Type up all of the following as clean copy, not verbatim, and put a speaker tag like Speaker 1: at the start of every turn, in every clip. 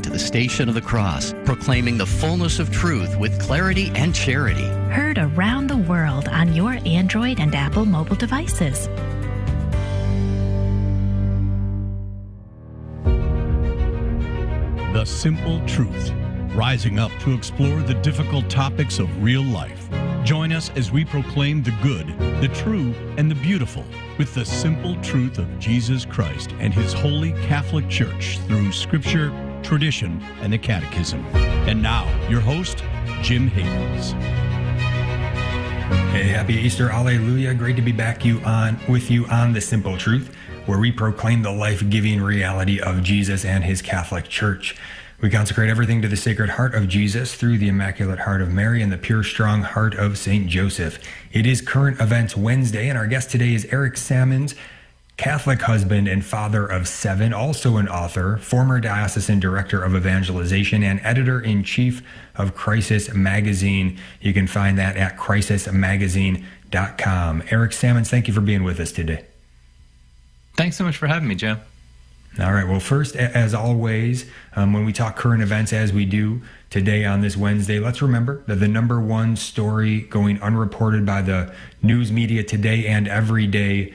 Speaker 1: To the Station of the Cross, proclaiming the fullness of truth with clarity and charity.
Speaker 2: Heard around the world on your Android and Apple mobile devices.
Speaker 3: The Simple Truth, rising up to explore the difficult topics of real life. Join us as we proclaim the good, the true, and the beautiful with the simple truth of Jesus Christ and His Holy Catholic Church through Scripture, tradition, and the Catechism. And now, your host, Jim Havens.
Speaker 4: Hey, happy Easter, Alleluia. Great to be back with you on The Simple Truth, where we proclaim the life-giving reality of Jesus and His Catholic Church. We consecrate everything to the Sacred Heart of Jesus through the Immaculate Heart of Mary and the pure, strong heart of St. Joseph. It is Current Events Wednesday, and our guest today is Eric Sammons, Catholic husband and father of 7, also an author, former diocesan director of evangelization, and editor-in-chief of Crisis Magazine. You can find that at crisismagazine.com. Eric Sammons, thank you for being with us today.
Speaker 5: Thanks so much for having me, Joe.
Speaker 4: All right. Well, first, as always, when we talk current events, as we do today on this Wednesday, let's remember that the number one story going unreported by the news media today and every day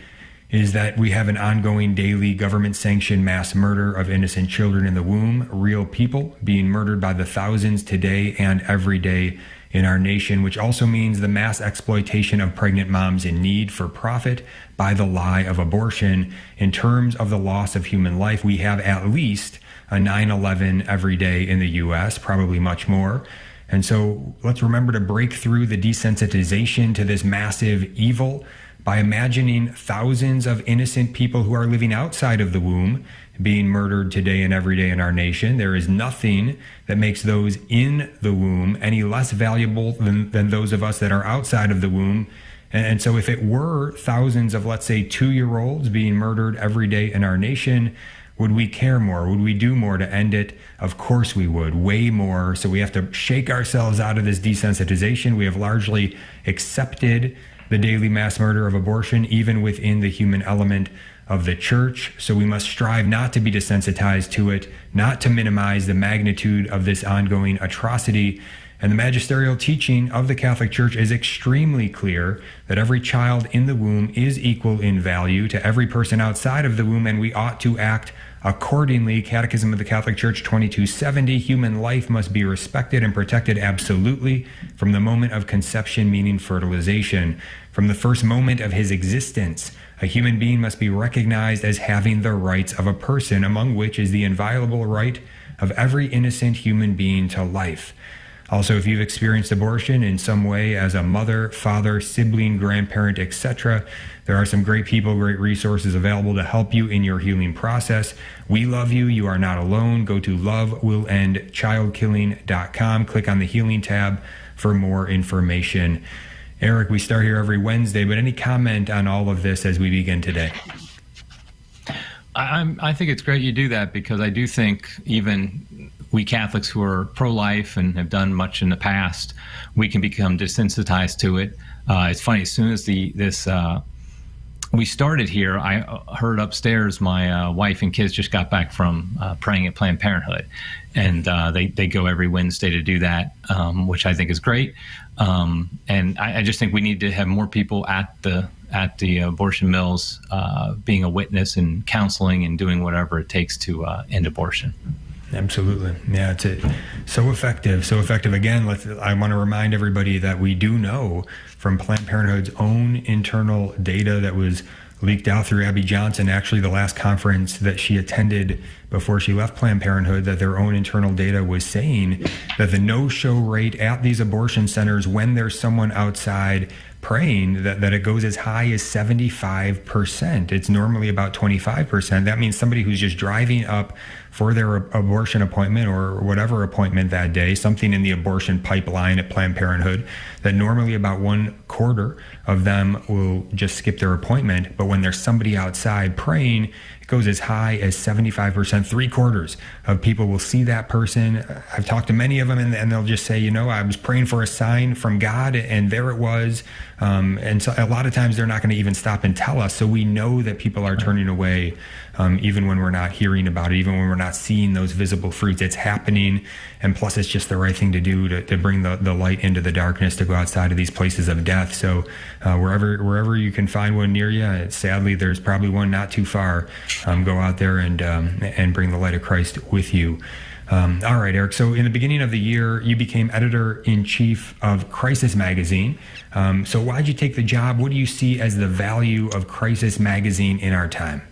Speaker 4: is that we have an ongoing daily government-sanctioned mass murder of innocent children in the womb, real people being murdered by the thousands today and every day in our nation, which also means the mass exploitation of pregnant moms in need for profit by the lie of abortion. In terms of the loss of human life, we have at least a 9/11 every day in the U.S., probably much more. And so let's remember to break through the desensitization to this massive evil by imagining thousands of innocent people who are living outside of the womb being murdered today and every day in our nation. There is nothing that makes those in the womb any less valuable than those of us that are outside of the womb. And so if it were thousands of, let's say, 2-year-olds being murdered every day in our nation, would we care more? Would we do more to end it? Of course we would, way more. So we have to shake ourselves out of this desensitization. We have largely accepted the daily mass murder of abortion, even within the human element of the church. So we must strive not to be desensitized to it, not to minimize the magnitude of this ongoing atrocity. And the magisterial teaching of the Catholic Church is extremely clear that every child in the womb is equal in value to every person outside of the womb, and we ought to act accordingly. Catechism of the Catholic Church 2270, human life must be respected and protected absolutely from the moment of conception, meaning fertilization. From the first moment of his existence, a human being must be recognized as having the rights of a person, among which is the inviolable right of every innocent human being to life. Also, if you've experienced abortion in some way as a mother, father, sibling, grandparent, etc., there are some great people, great resources available to help you in your healing process. We love you. You are not alone. Go to lovewillendchildkilling.com. Click on the healing tab for more information. Eric, we start here every Wednesday, but any comment on all of this as we begin today?
Speaker 5: I think it's great you do that, because I do think even we Catholics who are pro-life and have done much in the past, we can become desensitized to it. It's funny, as soon as we started here, I heard upstairs my wife and kids just got back from praying at Planned Parenthood, and they go every Wednesday to do that, which I think is great. And I just think we need to have more people at the abortion mills, being a witness and counseling and doing whatever it takes to end abortion.
Speaker 4: Absolutely. Yeah, it's so effective. So effective. Again, I want to remind everybody that we do know from Planned Parenthood's own internal data that was leaked out through Abby Johnson, actually the last conference that she attended before she left Planned Parenthood, that their own internal data was saying that the no-show rate at these abortion centers when there's someone outside praying, that it goes as high as 75%. It's normally about 25%. That means somebody who's just driving up for their abortion appointment or whatever appointment that day, something in the abortion pipeline at Planned Parenthood, that normally about 1/4 of them will just skip their appointment. But when there's somebody outside praying, it goes as high as 75%. 3/4 of people will see that person. I've talked to many of them, and they'll just say, I was praying for a sign from God, and there it was. And so a lot of times they're not going to even stop and tell us. So we know that people are turning away, even when we're not hearing about it, even when we're not seeing those visible fruits. It's happening. And plus, it's just the right thing to do to bring the light into the darkness, to go outside of these places of death. So wherever you can find one near you, sadly, there's probably one not too far. Go out there and bring the light of Christ with you. All right, Eric. So in the beginning of the year, you became editor-in-chief of Crisis Magazine. So why'd you take the job? What do you see as the value of Crisis Magazine in our time?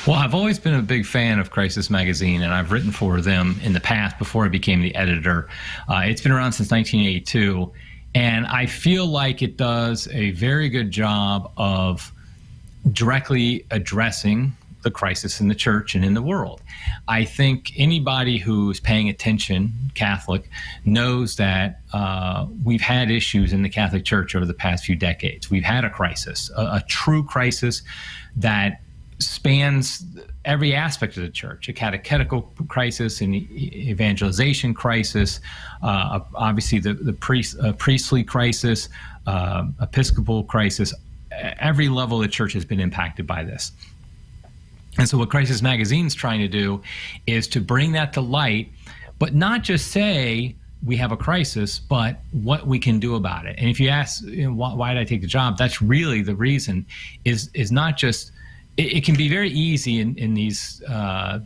Speaker 5: Well, I've always been a big fan of Crisis Magazine, and I've written for them in the past before I became the editor. It's been around since 1982, and I feel like it does a very good job of directly addressing the crisis in the church and in the world. I think anybody who's paying attention, Catholic, knows that we've had issues in the Catholic Church over the past few decades. We've had a crisis, a true crisis that spans every aspect of the church: a catechetical crisis, an evangelization crisis, obviously the priestly crisis, episcopal crisis. Every level of the church has been impacted by this. And so what Crisis Magazine's trying to do is to bring that to light, but not just say we have a crisis, but what we can do about it. And if you ask, why did I take the job? That's really the reason, is not just, it can be very easy in these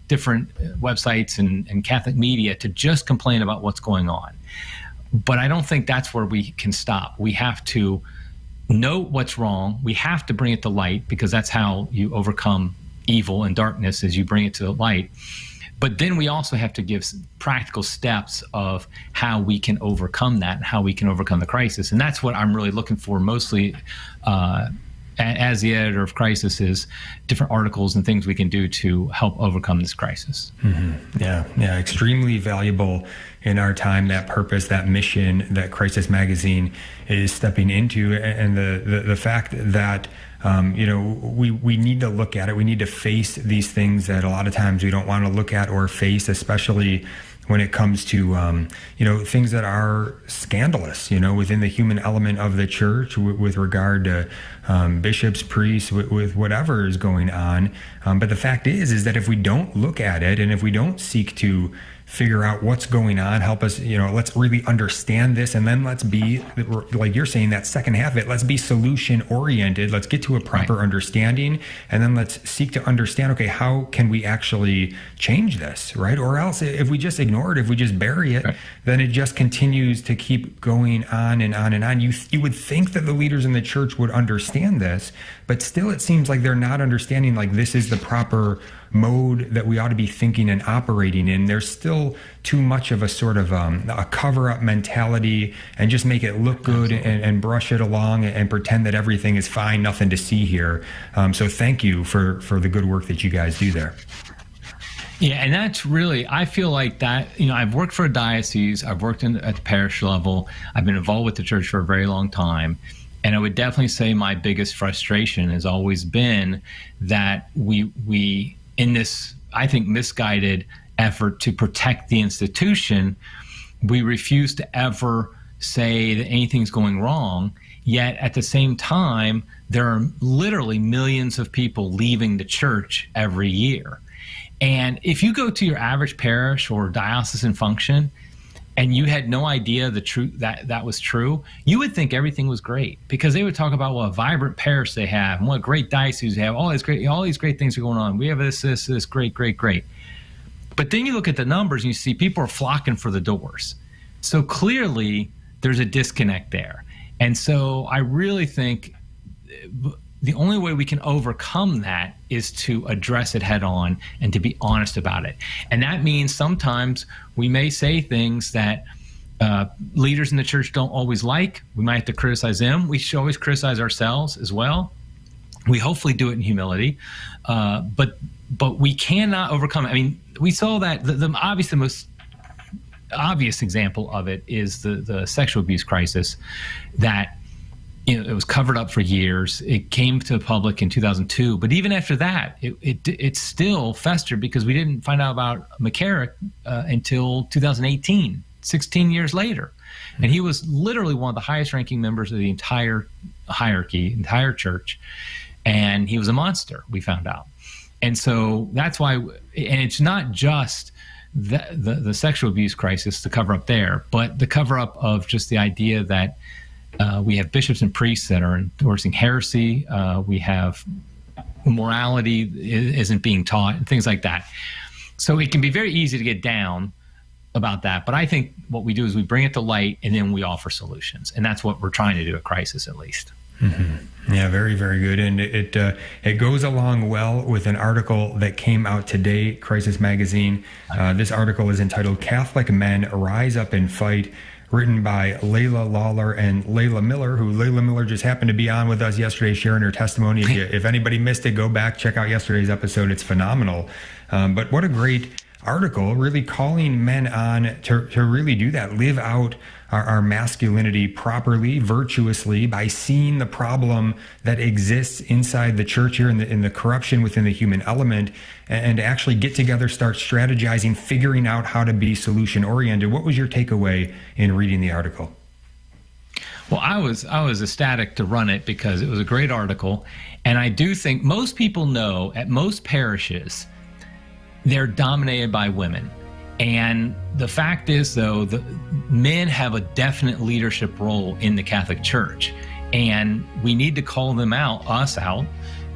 Speaker 5: different websites and Catholic media to just complain about what's going on. But I don't think that's where we can stop. We have to know what's wrong. We have to bring it to light, because that's how you overcome evil and darkness, as you bring it to the light. But then we also have to give practical steps of how we can overcome that and how we can overcome the crisis. And that's what I'm really looking for mostly as the editor of Crisis, is different articles and things we can do to help overcome this crisis.
Speaker 4: Mm-hmm. Yeah, extremely valuable in our time, that purpose, that mission that Crisis Magazine is stepping into, and the fact that we need to look at it. We need to face these things that a lot of times we don't want to look at or face, especially when it comes to things that are scandalous, within the human element of the church, with regard to bishops, priests, with whatever is going on. But the fact is that if we don't look at it, and if we don't seek to figure out what's going on, help us, let's really understand this, and then let's be, like you're saying, that second half of it, let's be solution oriented. Let's get to a proper understanding, and then let's seek to understand, okay, how can we actually change this, right? Or else, if we just ignore it, if we just bury it, then it just continues to keep going on and on and on. You would think that the leaders in the church would understand this, but still it seems like they're not understanding, like, this is the proper mode that we ought to be thinking and operating in. There's still too much of a sort of a cover-up mentality, and just make it look good and brush it along and pretend that everything is fine, nothing to see here. So thank you for the good work that you guys do there.
Speaker 5: Yeah, and that's really, I feel like that, I've worked for a diocese, I've worked at the parish level, I've been involved with the church for a very long time. And I would definitely say my biggest frustration has always been that we in this, I think, misguided effort to protect the institution, we refuse to ever say that anything's going wrong. Yet at the same time, there are literally millions of people leaving the church every year. And if you go to your average parish or diocesan function, and you had no idea the truth that was true, you would think everything was great, because they would talk about what a vibrant parish they have and what a great diocese they have. All these great things are going on. We have this, great. But then you look at the numbers and you see people are flocking for the doors. So clearly there's a disconnect there. And so I really think the only way we can overcome that is to address it head on and to be honest about it. And that means sometimes we may say things that leaders in the church don't always like. We might have to criticize them. We should always criticize ourselves as well. We hopefully do it in humility, but we cannot overcome it. I mean, we saw that the most obvious example of it is the sexual abuse crisis that it was covered up for years. It came to the public in 2002, but even after that, it still festered because we didn't find out about McCarrick until 2018, 16 years later. And he was literally one of the highest ranking members of the entire hierarchy, entire church. And he was a monster, we found out. And so that's why, and it's not just the sexual abuse crisis, the cover up there, but the cover up of just the idea that we have bishops and priests that are endorsing heresy. We have morality isn't being taught and things like that. So it can be very easy to get down about that. But I think what we do is we bring it to light and then we offer solutions. And that's what we're trying to do at Crisis, at least.
Speaker 4: Mm-hmm. Yeah, very, very good. And it goes along well with an article that came out today, Crisis Magazine. This article is entitled "Catholic Men Rise Up and Fight," written by Layla Lawler and Layla Miller, who Layla Miller just happened to be on with us yesterday sharing her testimony. If anybody missed it, go back, check out yesterday's episode. It's phenomenal. But what a great article, really calling men on to really do that, live out our masculinity properly, virtuously, by seeing the problem that exists inside the church here in the corruption within the human element, and to actually get together, start strategizing, figuring out how to be solution oriented. What was your takeaway in reading the article?
Speaker 5: Well, I was ecstatic to run it because it was a great article. And I do think most people know at most parishes, they're dominated by women. And the fact is, though, the men have a definite leadership role in the Catholic Church, and we need to call them out, us out,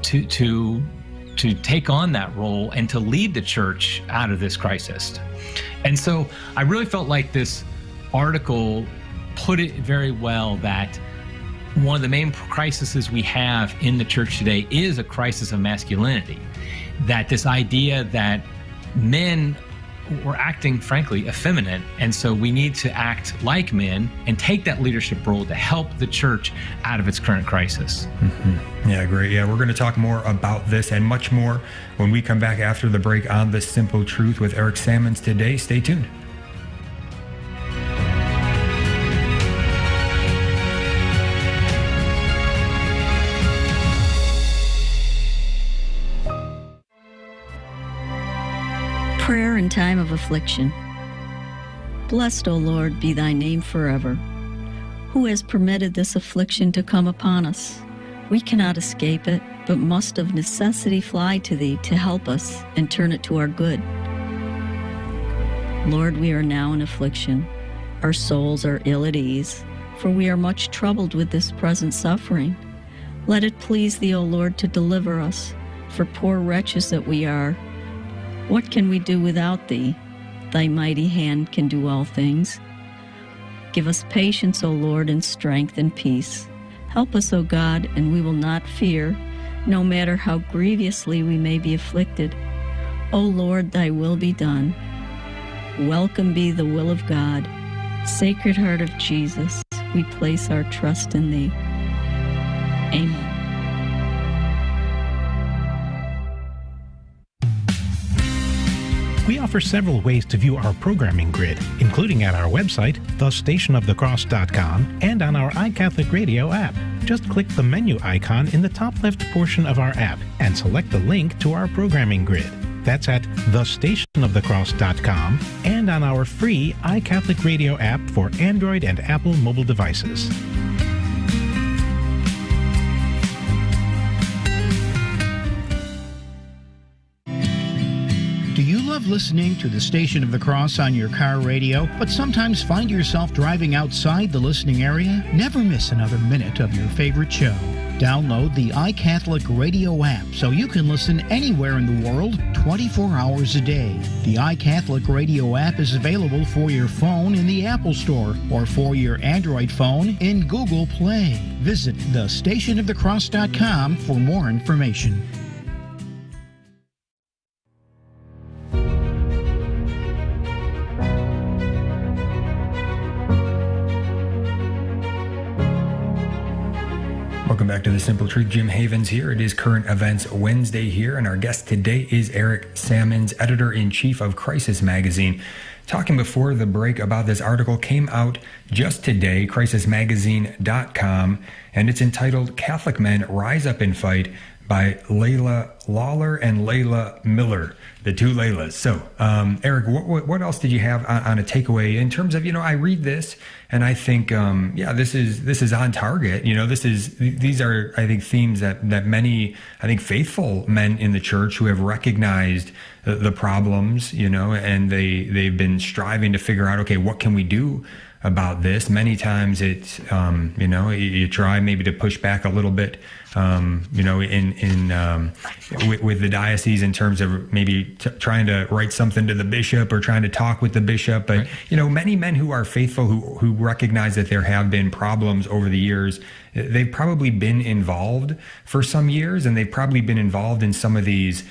Speaker 5: to take on that role and to lead the church out of this crisis. And so I really felt like this article put it very well that one of the main crises we have in the church today is a crisis of masculinity. That this idea that men were acting, frankly, effeminate, and so we need to act like men and take that leadership role to help the church out of its current crisis.
Speaker 4: Mm-hmm. Yeah, great. Yeah, we're going to talk more about this and much more when we come back after the break on The Simple Truth with Eric Sammons today. Stay tuned.
Speaker 6: Prayer in time of affliction. Blessed, O Lord, be thy name forever. Who has permitted this affliction to come upon us? We cannot escape it, but must of necessity fly to thee to help us and turn it to our good. Lord, we are now in affliction. Our souls are ill at ease, for we are much troubled with this present suffering. Let it please thee, O Lord, to deliver us, for poor wretches that we are. What can we do without thee? Thy mighty hand can do all things. Give us patience, O Lord, and strength and peace. Help us, O God, and we will not fear, no matter how grievously we may be afflicted. O Lord, thy will be done. Welcome be the will of God. Sacred Heart of Jesus, we place our trust in thee. Amen.
Speaker 7: We offer several ways to view our programming grid, including at our website, thestationofthecross.com, and on our iCatholic Radio app. Just click the menu icon in the top left portion of our app and select the link to our programming grid. That's at thestationofthecross.com and on our free iCatholic Radio app for Android and Apple mobile devices.
Speaker 8: Do you love listening to the Station of the Cross on your car radio, but sometimes find yourself driving outside the listening area? Never miss another minute of your favorite show. Download the iCatholic Radio app so you can listen anywhere in the world 24 hours a day. The iCatholic Radio app is available for your phone in the Apple Store or for your Android phone in Google Play. Visit thestationofthecross.com for more information.
Speaker 4: Welcome back to The Simple Truth. Jim Havens here. It is Current Events Wednesday here, and our guest today is Eric Sammons, editor-in-chief of Crisis Magazine. Talking before the break about this article came out just today, crisismagazine.com, and it's entitled Catholic Men Rise Up and Fight by Layla Lawler and Layla Miller, the two Laylas. So, Eric, what else did you have on a takeaway in terms of, I read this and I think, this is on target. These are, I think, themes that many, I think, faithful men in the church who have recognized the problems, and they've been striving to figure out, okay, what can we do about this? Many times it's, you try maybe to push back a little bit, with the diocese in terms of maybe trying to write something to the bishop or trying to talk with the bishop. But, many men who are faithful, who recognize that there have been problems over the years, they've probably been involved for some years, and they've probably been involved in some of these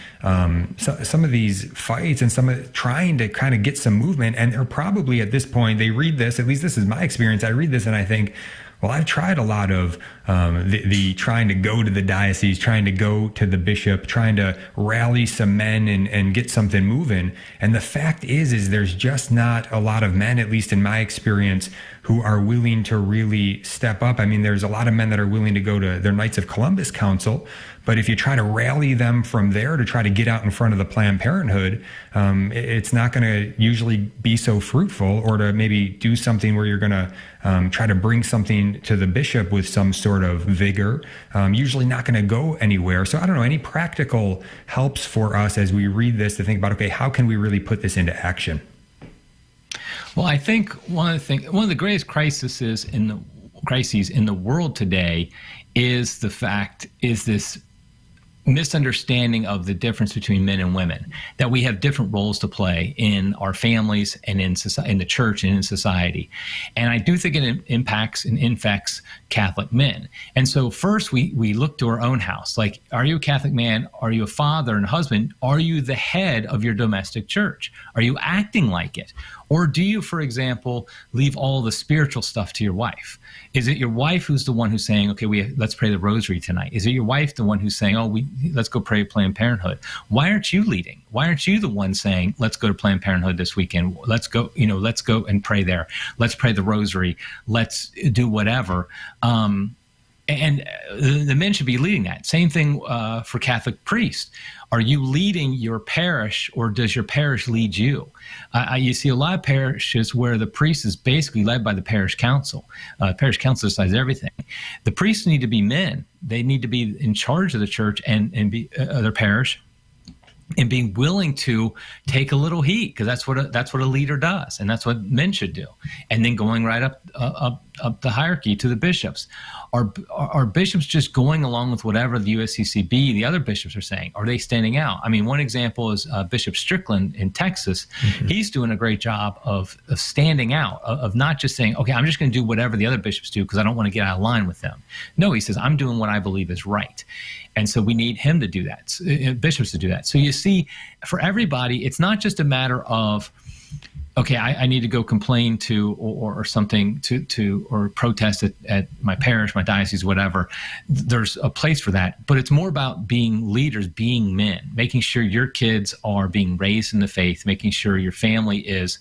Speaker 4: fights and trying to kind of get some movement. And they're probably at this point, they read this, at least this is my experience. I read this and I think, well, I've tried a lot of the trying to go to the diocese, trying to go to the bishop, trying to rally some men and get something moving. And the fact is there's just not a lot of men, at least in my experience, who are willing to really step up. I mean, there's a lot of men that are willing to go to their Knights of Columbus Council, but if you try to rally them from there to try to get out in front of the Planned Parenthood, it's not going to usually be so fruitful, or to maybe do something where you're going to try to bring something to the bishop with some sort of vigor, usually not going to go anywhere. So I don't know, any practical helps for us as we read this to think about, okay, how can we really put this into action?
Speaker 5: Well, I think one of the greatest crises in the world today is this misunderstanding of the difference between men and women, that we have different roles to play in our families and in society, in the church and in society. And I do think it impacts and infects Catholic men. And so first we look to our own house. Like, are you a Catholic man? Are you a father and husband? Are you the head of your domestic church? Are you acting like it? Or do you, for example, leave all the spiritual stuff to your wife? Is it your wife who's the one who's saying, okay, let's pray the rosary tonight? Is it your wife the one who's saying, let's go pray Planned Parenthood? Why aren't you leading? Why aren't you the one saying, let's go to Planned Parenthood this weekend? Let's go and pray there. Let's pray the rosary. Let's do whatever. And the men should be leading that. Same thing for Catholic priests. Are you leading your parish, or does your parish lead you? You see a lot of parishes where the priest is basically led by the parish council. Parish council decides everything. The priests need to be men. They need to be in charge of the church and be their parish, and being willing to take a little heat, because that's what a leader does, and that's what men should do. And then going right up the hierarchy to the bishops. Are bishops just going along with whatever the USCCB, the other bishops are saying? Are they standing out? I mean, one example is Bishop Strickland in Texas. Mm-hmm. He's doing a great job of standing out, of not just saying, okay, I'm just going to do whatever the other bishops do because I don't want to get out of line with them. No, he says, I'm doing what I believe is right. And so we need him to do that, bishops to do that. So you see, for everybody, it's not just a matter of, okay, I need to go complain to or something to or protest at my parish, my diocese, whatever. There's a place for that. But it's more about being leaders, being men, making sure your kids are being raised in the faith, making sure your family is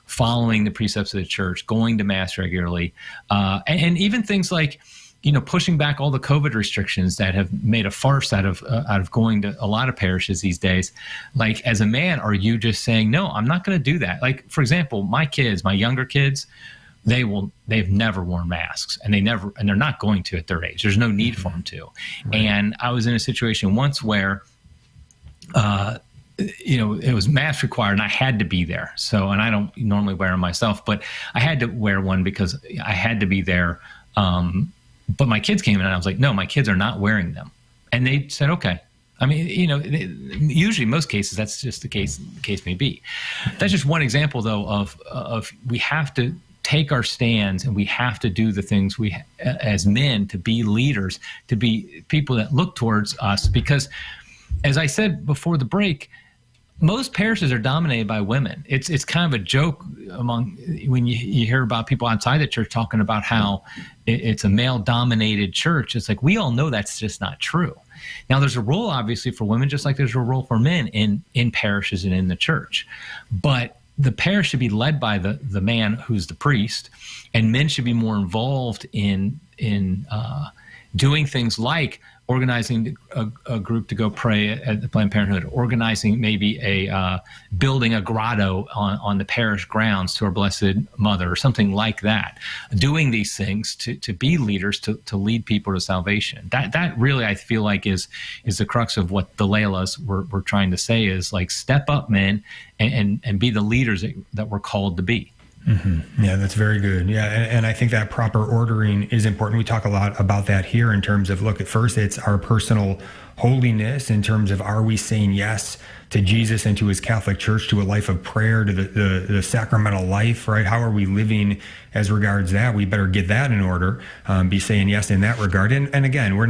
Speaker 5: following the precepts of the church, going to Mass regularly, and even things like, pushing back all the COVID restrictions that have made a farce out of going to a lot of parishes these days. Like, as a man, are you just saying, no, I'm not going to do that? Like, for example, my younger kids, they've never worn masks, and they're not going to at their age. There's no need for them to. Right. And I was in a situation once where, it was mask required and I had to be there. So, and I don't normally wear them myself, but I had to wear one because I had to be there. But my kids came in and I was like, no, my kids are not wearing them. And they said, okay. I mean, usually in most cases, that's just the case may be. That's just one example, though, of we have to take our stands, and we have to do the things we, as men, to be leaders, to be people that look towards us. Because, as I said before the break, most parishes are dominated by women. It's kind of a joke among when you hear about people outside the church talking about how it's a male-dominated church. It's like, we all know that's just not true. Now, there's a role, obviously, for women, just like there's a role for men in parishes and in the church. But the parish should be led by the man who's the priest, and men should be more involved in doing things like organizing a group to go pray at the Planned Parenthood, organizing maybe building a grotto on the parish grounds to our Blessed Mother, or something like that. Doing these things to be leaders, to lead people to salvation. That really, I feel like, is the crux of what the Leilas were trying to say, is like, step up, men, and be the leaders that we're called to be.
Speaker 4: Mm-hmm. Yeah, that's very good. Yeah, and I think that proper ordering is important. We talk a lot about that here in terms of, look, at first it's our personal holiness, in terms of, are we saying yes to Jesus and to his Catholic Church, to a life of prayer, to the sacramental life, right? How are we living as regards that? We better get that in order, be saying yes in that regard. And again, we're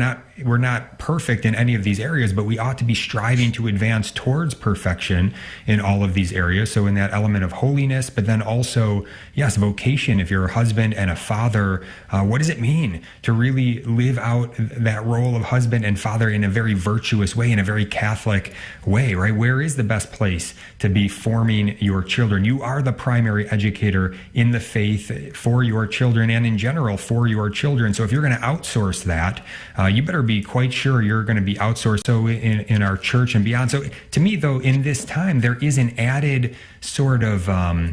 Speaker 4: not perfect in any of these areas, but we ought to be striving to advance towards perfection in all of these areas. So in that element of holiness, but then also, yes, vocation. If you're a husband and a father, what does it mean to really live out that role of husband and father in a very virtuous way, in a very Catholic way, right? Where is the best place to be forming your children? You are the primary educator in the faith for your children, and in general for your children. So if you're going to outsource that, you better be quite sure you're going to be outsourced. So in our church and beyond. So to me, though, in this time, there is an added sort of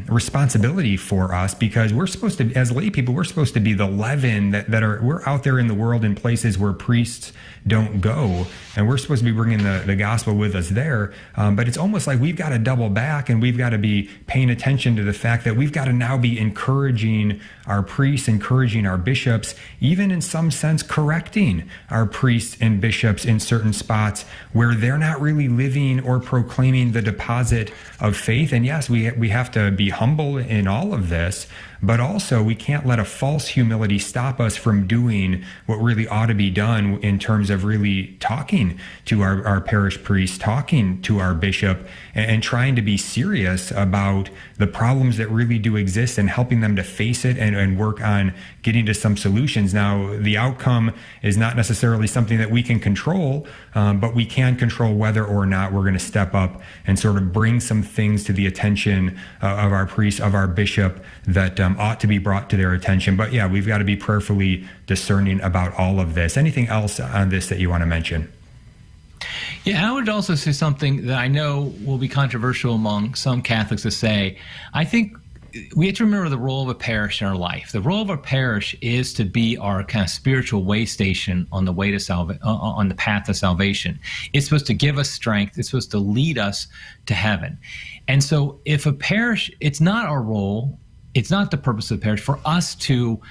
Speaker 4: responsibility for us, because we're supposed to, as lay people, we're supposed to be the leaven we're out there in the world in places where priests don't go, and we're supposed to be bringing the gospel with us there. But it's almost like we've got to double back, and we've got to be paying attention to the fact that we've got to now be encouraging our priests, encouraging our bishops, even in some sense correcting our priests and bishops in certain spots where they're not really living or proclaiming the deposit of faith. And yes, we have to be humble in all of this, but also we can't let a false humility stop us from doing what really ought to be done in terms of really talking to our parish priest, talking to our bishop, and trying to be serious about the problems that really do exist, and helping them to face it and work on getting to some solutions. Now, the outcome is not necessarily something that we can control, but we can control whether or not we're going to step up and sort of bring some things to the attention of our priest, of our bishop, that ought to be brought to their attention. But yeah, we've got to be prayerfully discerning about all of this. Anything else on this that you want to mention?
Speaker 5: Yeah, I would also say something that I know will be controversial among some Catholics to say. I think we have to remember the role of a parish in our life. The role of a parish is to be our kind of spiritual way station on the way to on the path of salvation. It's supposed to give us strength. It's supposed to lead us to heaven. And so if a parish, it's not our role, it's not the purpose of the parish for us to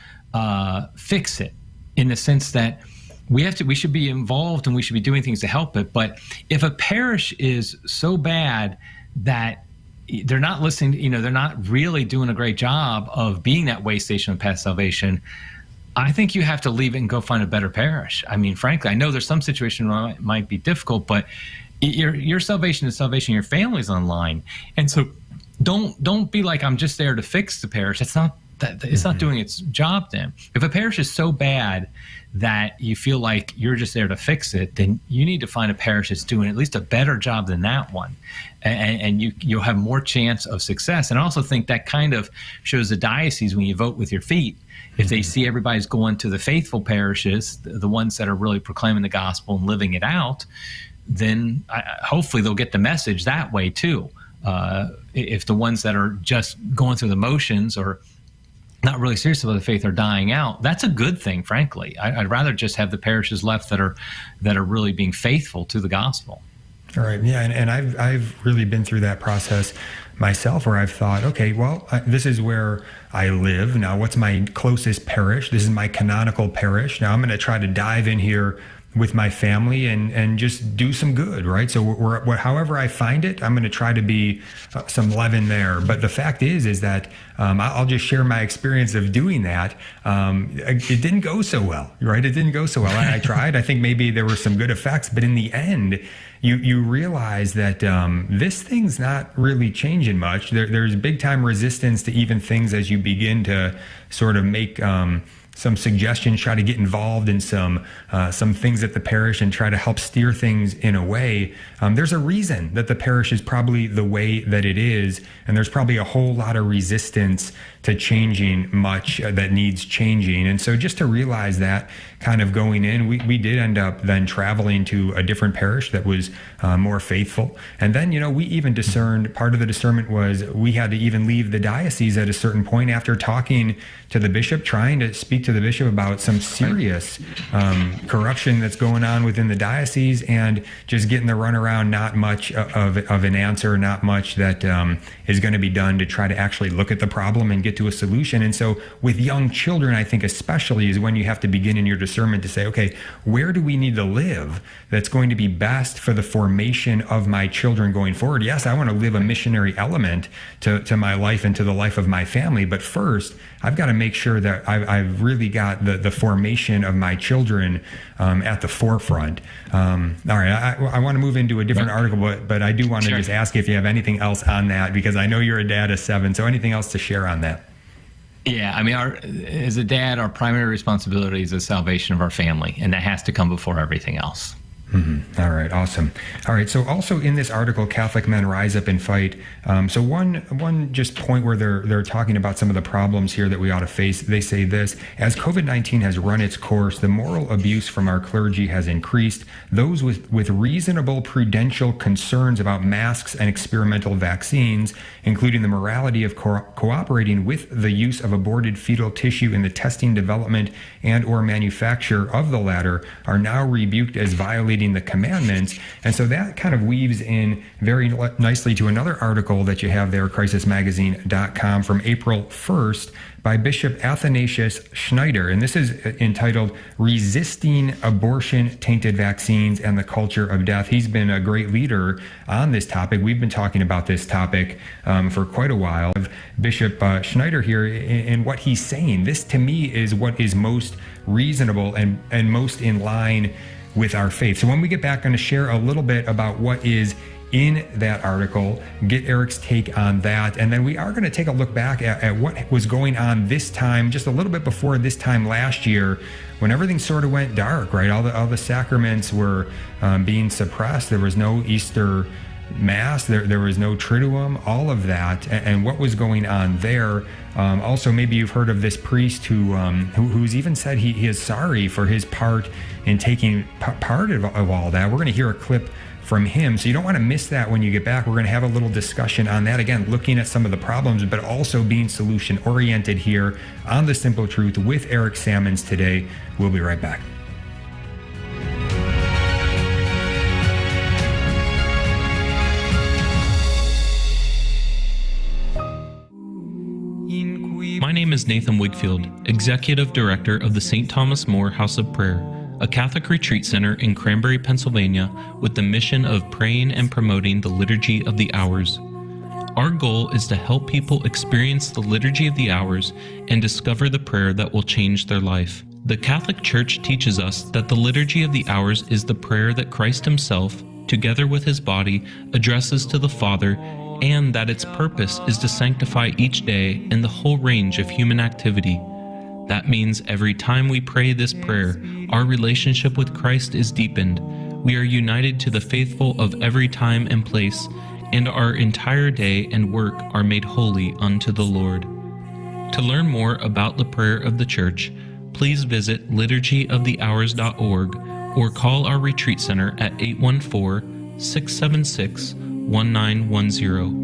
Speaker 5: fix it, in the sense that we should be involved and we should be doing things to help it. But if a parish is so bad that they're not listening, they're not really doing a great job of being that way station of path salvation, I think you have to leave it and go find a better parish. I mean, frankly, I know there's some situation where it might be difficult, but your salvation is salvation. Your family's on line. And so don't be like, I'm just there to fix the parish. It's not doing its job then. If a parish is so bad that you feel like you're just there to fix it, then you need to find a parish that's doing at least a better job than that one. And you'll have more chance of success. And I also think that kind of shows the diocese when you vote with your feet. If they see everybody's going to the faithful parishes, the ones that are really proclaiming the gospel and living it out, then hopefully they'll get the message that way too. If the ones that are just going through the motions or not really serious about the faith are dying out, that's a good thing, frankly. I'd rather just have the parishes left that are really being faithful to the gospel.
Speaker 4: All right, yeah, and I've really been through that process myself, where I've thought, okay, well, this is where I live. Now, what's my closest parish? This is my canonical parish. Now, I'm going to try to dive in here with my family and just do some good, right? So however I find it, I'm going to try to be some leaven there. But the fact is that I'll just share my experience of doing that. It didn't go so well, right? It didn't go so well. I tried. I think maybe there were some good effects, but in the end, you realize that this thing's not really changing much. There's big time resistance to even things as you begin to sort of make some suggestions, try to get involved in some things at the parish and try to help steer things in a way. There's a reason that the parish is probably the way that it is, and there's probably a whole lot of resistance to changing much that needs changing. And so just to realize that kind of going in, we did end up then traveling to a different parish that was more faithful. And then, we even discerned, part of the discernment was we had to even leave the diocese at a certain point after talking to the bishop, trying to speak to the bishop about some serious corruption that's going on within the diocese, and just getting the runaround, not much of an answer, not much that is going to be done to try to actually look at the problem and get to a solution. And so with young children, I think especially is when you have to begin in your discernment to say, okay, where do we need to live that's going to be best for the formation of my children going forward? Yes, I want to live a missionary element to my life and to the life of my family, but first I've got to make sure that I've really got the formation of my children at the forefront. All right, I want to move into a different article, but I do want to just ask if you have anything else on that, because I know you're a dad of 7, so anything else to share on that?
Speaker 5: Yeah, I mean, as a dad, our primary responsibility is the salvation of our family, and that has to come before everything else.
Speaker 4: Mm-hmm. All right, awesome. All right, so also in this article, Catholic Men Rise Up and Fight. So one just point where they're talking about some of the problems here that we ought to face. They say this: as COVID-19 has run its course, the moral abuse from our clergy has increased. Those with reasonable prudential concerns about masks and experimental vaccines, including the morality of cooperating with the use of aborted fetal tissue in the testing, development, and or manufacture of the latter, are now rebuked as violating the commandments. And so that kind of weaves in very nicely to another article that you have there, crisismagazine.com, from April 1st by Bishop Athanasius Schneider. And this is entitled Resisting Abortion-Tainted Vaccines and the Culture of Death. He's been a great leader on this topic. We've been talking about this topic for quite a while. Bishop Schneider here, in what he's saying, this to me is what is most reasonable and most in line with our faith. So when we get back, I'm going to share a little bit about what is in that article, get Eric's take on that, and then we are going to take a look back at what was going on this time, just a little bit before this time last year, when everything sort of went dark, right? All the sacraments were being suppressed. There was no Easter Mass, there was no Triduum, all of that, and what was going on there. Also, maybe you've heard of this priest who's even said he is sorry for his part in taking part of all that. We're going to hear a clip from him, so you don't want to miss that when you get back. We're going to have a little discussion on that, again, looking at some of the problems, but also being solution-oriented here on The Simple Truth with Eric Sammons today. We'll be right back.
Speaker 9: My name is Nathan Wigfield, Executive Director of the St. Thomas More House of Prayer, a Catholic retreat center in Cranberry, Pennsylvania, with the mission of praying and promoting the Liturgy of the Hours. Our goal is to help people experience the Liturgy of the Hours and discover the prayer that will change their life. The Catholic Church teaches us that the Liturgy of the Hours is the prayer that Christ Himself, together with His body, addresses to the Father, and that its purpose is to sanctify each day in the whole range of human activity. That means every time we pray this prayer, our relationship with Christ is deepened. We are united to the faithful of every time and place, and our entire day and work are made holy unto the Lord. To learn more about the prayer of the Church, please visit liturgyofthehours.org or call our retreat center at 814-676-1910.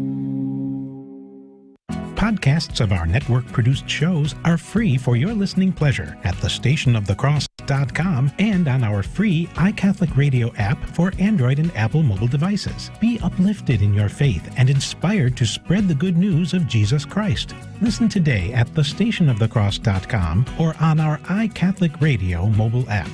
Speaker 7: Podcasts of our network-produced shows are free for your listening pleasure at thestationofthecross.com and on our free iCatholic Radio app for Android and Apple mobile devices. Be uplifted in your faith and inspired to spread the good news of Jesus Christ. Listen today at thestationofthecross.com or on our iCatholic Radio mobile app.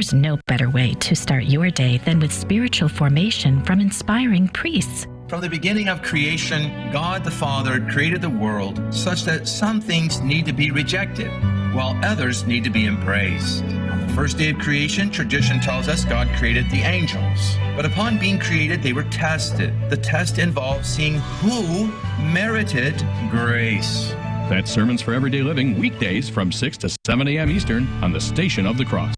Speaker 2: There's no better way to start your day than with spiritual formation from inspiring priests.
Speaker 10: From the beginning of creation, God the Father created the world such that some things need to be rejected, while others need to be embraced. On the first day of creation, tradition tells us God created the angels. But upon being created, they were tested. The test involved seeing who merited grace.
Speaker 11: That's Sermons for Everyday Living, weekdays from 6 to 7 a.m. Eastern on the Station of the Cross.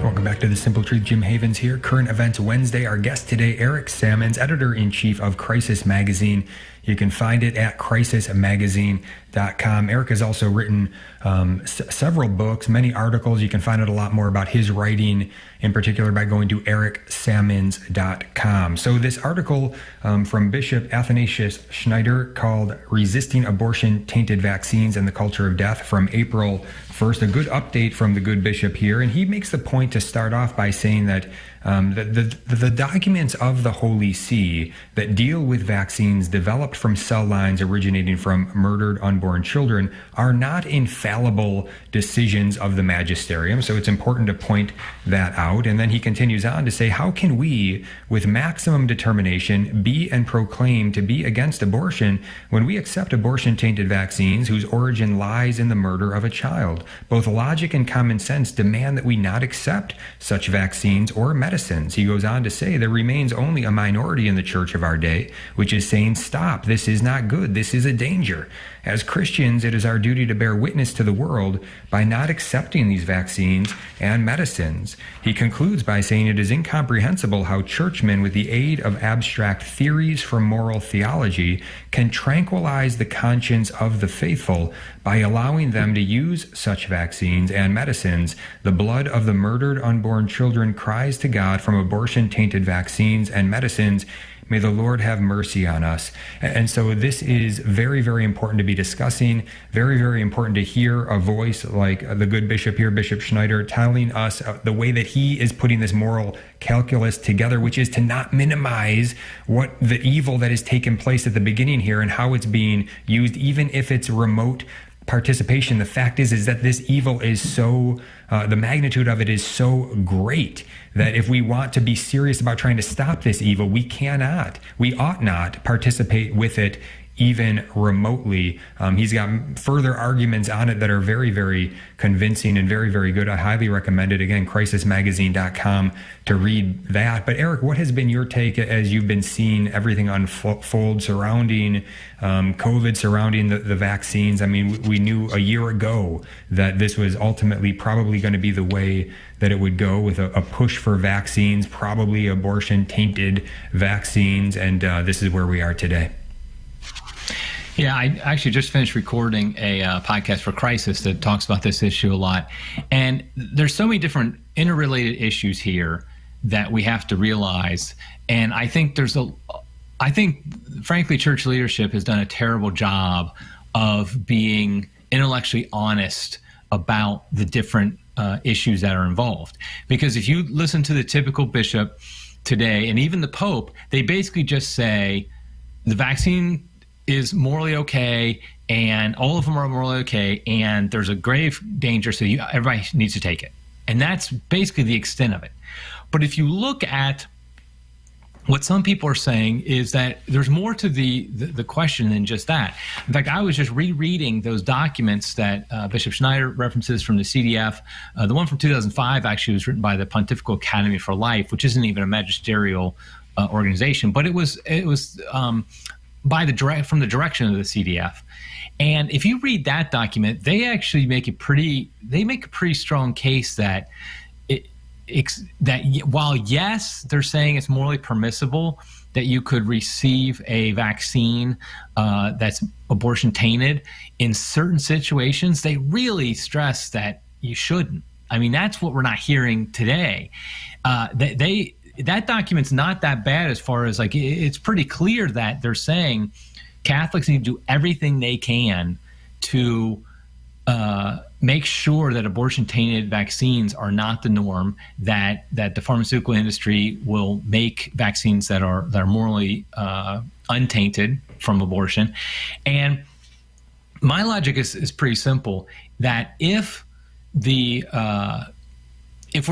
Speaker 4: Welcome back to The Simple Truth. Jim Havens here. Current Events Wednesday. Our guest today, Eric Sammons, editor-in-chief of Crisis Magazine. You can find it at crisismagazine.com. Eric has also written several books, many articles. You can find out a lot more about his writing, in particular by going to ericsammons.com. So this article from Bishop Athanasius Schneider called Resisting Abortion, Tainted Vaccines and the Culture of Death from April 1st, a good update from the good bishop here. And he makes the point to start off by saying that the documents of the Holy See that deal with vaccines developed from cell lines originating from murdered unborn children are not infallible decisions of the magisterium. So it's important to point that out. And then he continues on to say, how can we, with maximum determination, be and proclaim to be against abortion when we accept abortion-tainted vaccines whose origin lies in the murder of a child? Both logic and common sense demand that we not accept such vaccines or medicines. He goes on to say there remains only a minority in the church of our day which is saying, stop, this is not good, this is a danger. As Christians, it is our duty to bear witness to the world by not accepting these vaccines and medicines. He concludes by saying it is incomprehensible how churchmen, with the aid of abstract theories from moral theology, can tranquilize the conscience of the faithful by allowing them to use such vaccines and medicines. The blood of the murdered unborn children cries to God from abortion-tainted vaccines and medicines. May the Lord have mercy on us. And so this is very, very important to be discussing, very, very important to hear a voice like the good bishop here, Bishop Schneider, telling us the way that he is putting this moral calculus together, which is to not minimize what the evil that has taken place at the beginning here and how it's being used, even if it's remote participation. The fact is that this evil is so, the magnitude of it is so great that if we want to be serious about trying to stop this evil, we ought not participate with it even remotely. He's got further arguments on it that are very, very convincing and very, very good. I highly recommend it. Again, crisismagazine.com to read that. But Eric, what has been your take as you've been seeing everything unfold surrounding COVID, surrounding the vaccines? I mean, we knew a year ago that this was ultimately probably going to be the way that it would go, with a push for vaccines, probably abortion-tainted vaccines, and this is where we are today.
Speaker 5: Yeah, I actually just finished recording a podcast for Crisis that talks about this issue a lot. And there's so many different interrelated issues here that we have to realize. And I think frankly, church leadership has done a terrible job of being intellectually honest about the different issues that are involved. Because if you listen to the typical bishop today, and even the Pope, they basically just say the vaccine is morally okay, and all of them are morally okay, and there's a grave danger, so everybody needs to take it. And that's basically the extent of it. But if you look at what some people are saying, is that there's more to the question than just that. In fact, I was just rereading those documents that Bishop Schneider references from the CDF. The one from 2005 actually was written by the Pontifical Academy for Life, which isn't even a magisterial organization, but it was from the direction of the CDF. And if you read that document, they actually make a pretty strong case that while yes, they're saying it's morally permissible that you could receive a vaccine that's abortion tainted, in certain situations, they really stress that you shouldn't. I mean, that's what we're not hearing today. That document's not that bad as far as, like, it's pretty clear that they're saying Catholics need to do everything they can to make sure that abortion-tainted vaccines are not the norm, that the pharmaceutical industry will make vaccines that are morally untainted from abortion. And my logic is pretty simple, that if we're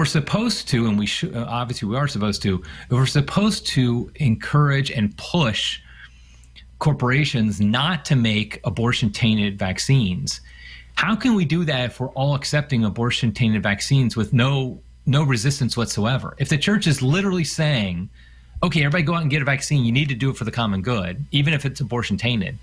Speaker 5: supposed to, and we should, obviously we are supposed to, if we're supposed to encourage and push corporations not to make abortion-tainted vaccines, how can we do that if we're all accepting abortion-tainted vaccines with no resistance whatsoever? If the church is literally saying, okay, everybody go out and get a vaccine, you need to do it for the common good, even if it's abortion-tainted,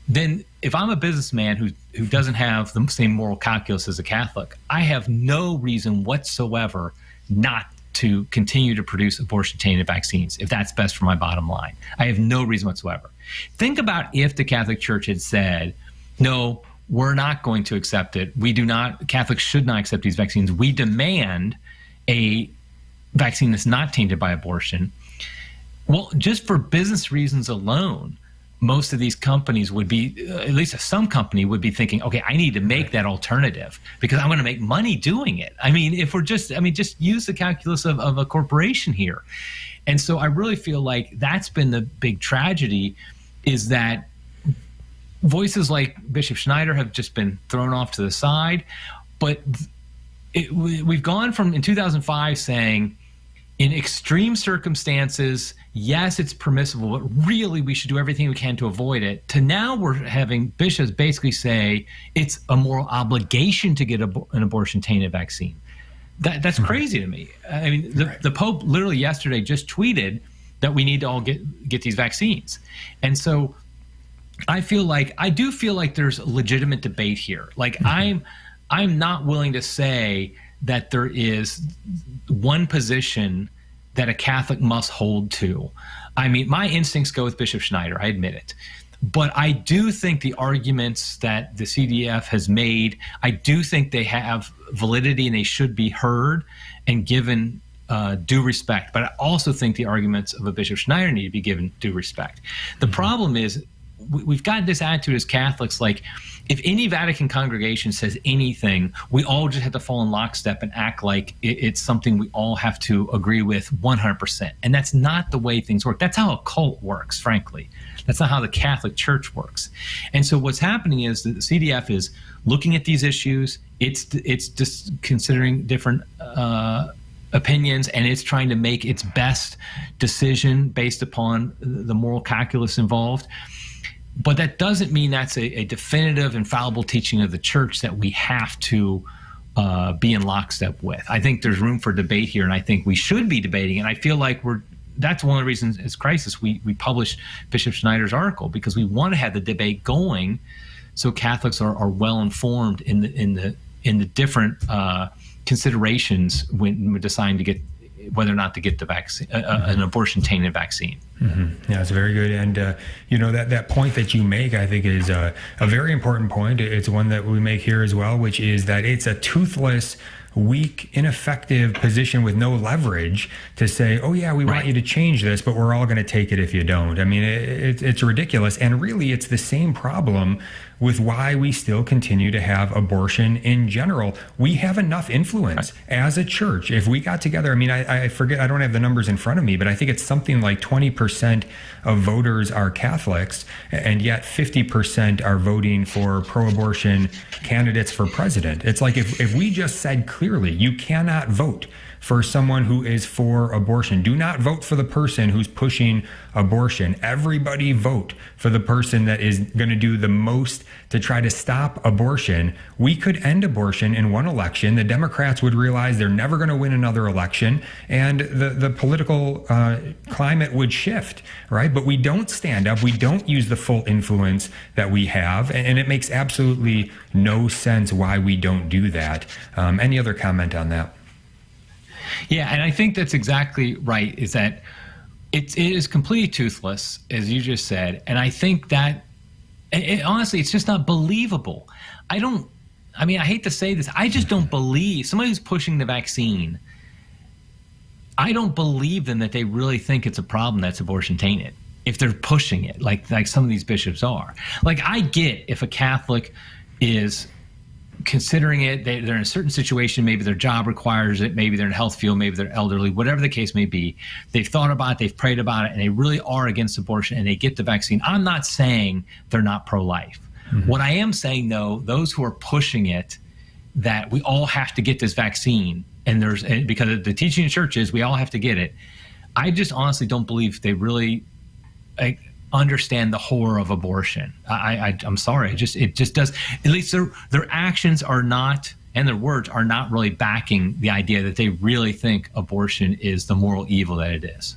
Speaker 5: then if I'm a businessman who doesn't have the same moral calculus as a Catholic, I have no reason whatsoever not to continue to produce abortion-tainted vaccines if that's best for my bottom line. I have no reason whatsoever. Think about if the Catholic Church had said, no, we're not going to accept it. Catholics should not accept these vaccines. We demand a vaccine that's not tainted by abortion. Well, just for business reasons alone, most of these companies would be, at least some company would be thinking, okay, I need to make that alternative because I'm going to make money doing it. I mean, just use the calculus of a corporation here. And so I really feel like that's been the big tragedy, is that voices like Bishop Schneider have just been thrown off to the side. But we've gone from, in 2005, saying in extreme circumstances, yes, it's permissible, but really we should do everything we can to avoid it, to now we're having bishops basically say it's a moral obligation to get an abortion-tainted vaccine. That's crazy to me. I mean, the Pope literally yesterday just tweeted that we need to all get these vaccines. And so I do feel like there's legitimate debate here. Like I'm not willing to say that there is one position that a Catholic must hold to. I mean, my instincts go with Bishop Schneider, I admit it. But I do think the arguments that the CDF has made, I do think they have validity and they should be heard and given due respect. But I also think the arguments of a Bishop Schneider need to be given due respect. The problem is, we've got this attitude as Catholics, like if any Vatican congregation says anything, we all just have to fall in lockstep and act like it's something we all have to agree with 100%. And that's not the way things work. That's how a cult works, frankly. That's not how the Catholic Church works. And so what's happening is that the CDF is looking at these issues. It's just considering different opinions, and it's trying to make its best decision based upon the moral calculus involved. But that doesn't mean that's a definitive, infallible teaching of the church that we have to be in lockstep with. I think there's room for debate here, and I think we should be debating. And I feel like that's one of the reasons as Crisis we published Bishop Schneider's article, because we want to have the debate going so Catholics are well informed in the different considerations when we're deciding to get whether or not to get the vaccine, an abortion-tainted vaccine.
Speaker 4: Mm-hmm. Yeah, it's very good. And, that point that you make, I think, is a very important point. It's one that we make here as well, which is that it's a toothless, weak, ineffective position with no leverage to say, oh, yeah, we want you to change this, but we're all going to take it if you don't. I mean, it's ridiculous. And really, it's the same problem with why we still continue to have abortion in general. We have enough influence as a church. If we got together, I mean, I forget, I don't have the numbers in front of me, but I think it's something like 20% of voters are Catholics, and yet 50% are voting for pro-abortion candidates for president. It's like if we just said clearly, you cannot vote for someone who is for abortion. Do not vote for the person who's pushing abortion. Everybody vote for the person that is going to do the most to try to stop abortion. We could end abortion in one election. The Democrats would realize they're never going to win another election, and the political climate would shift, right? But we don't stand up. We don't use the full influence that we have, and it makes absolutely no sense why we don't do that. Any other comment on that?
Speaker 5: Yeah, and I think that's exactly right, is that it is completely toothless, as you just said. And I think that, honestly, it's just not believable. I hate to say this, I just don't believe somebody who's pushing the vaccine. I don't believe them that they really think it's a problem that's abortion tainted if they're pushing it like some of these bishops are. Like, I get if a Catholic is considering it. They're in a certain situation. Maybe their job requires it. Maybe they're in a health field. Maybe they're elderly. Whatever the case may be, they've thought about it. They've prayed about it, and they really are against abortion, and they get the vaccine. I'm not saying they're not pro-life. What I am saying, though, those who are pushing it, that we all have to get this vaccine, and because the teaching in church is we all have to get it. I just honestly don't believe they really understand the horror of abortion. I'm sorry. It just does. At least their actions are not, and their words are not really backing the idea that they really think abortion is the moral evil that it is.